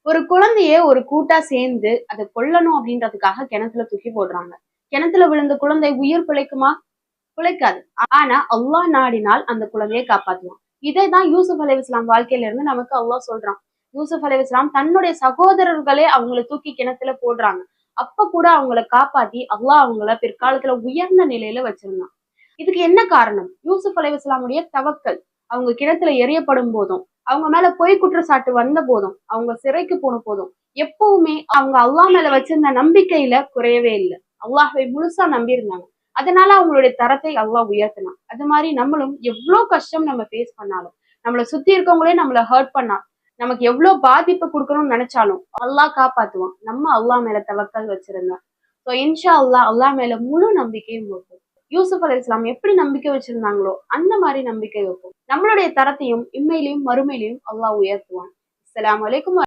ஒரு குழந்தைய ஒரு கூட்டா சேர்ந்து அதை கொல்லணும் அப்படின்றதுக்காக கிணத்துல தூக்கி போடுறாங்க. கிணத்துல விழுந்த குழந்தை உயிர் பிழைக்குமா? பிழைக்காது. ஆனா அல்லாஹ் நாடினால் அந்த குழந்தையை காப்பாத்துவான். இதைதான் யூசுப் அலைஹிஸ்ஸலாம் வாழ்க்கையில இருந்து நமக்கு அல்லாஹ் சொல்றான். யூசுப் அலைஹிஸ்ஸலாம் தன்னுடைய சகோதரர்களே அவங்கள தூக்கி கிணத்துல போடுறாங்க. அப்ப கூட அவங்கள காப்பாத்தி அல்லாஹ் அவங்கள பிற்காலத்துல உயர்ந்த நிலையில வச்சிருந்தான். இதுக்கு என்ன காரணம்? யூசுப் அலைஹிஸ்ஸலாமுடைய தவக்கல். அவங்க கிணத்துல எறியப்படும் போதும், அவங்க மேல பொய் குற்றச்சாட்டு வந்த போதும், அவங்க சிறைக்கு போன போதும், எப்பவுமே அவங்க அல்லாஹ் மேல வச்சிருந்த நம்பிக்கையில குறையவே இல்லை. அல்லாஹ்வை முழுசா நம்பி இருந்தாங்க. அதனால அவங்களுடைய தரத்தை அல்லாஹ் உயர்த்தினான். அது மாதிரி நம்மளும் எவ்வளவு கஷ்டம் நம்ம ஃபேஸ் பண்ணாலும், நம்மளை சுத்தி இருக்கவங்களே நம்மள ஹர்ட் பண்ணா, நமக்கு எவ்வளவு பாதிப்பு கொடுக்கணும்னு நினைச்சாலும் அல்லாஹ் காப்பாத்துவான். நம்ம அல்லாஹ் மேல தவக்கல் வச்சிருந்தோம். ஸோ இன்ஷா அல்லாஹ் அல்லாஹ் மேல முழு நம்பிக்கையும் வைப்போம். யூசுப் அலைஹிஸ்ஸலாம் எப்படி நம்பிக்கை வச்சிருந்தாங்களோ அந்த மாதிரி நம்பிக்கை வைப்போம். நம்மளுடைய தரத்தையும் இம்மையிலையும் மறுமையிலையும் அல்லாஹ் உயர்த்துவான். அஸ்ஸலாமு அலைக்கும்.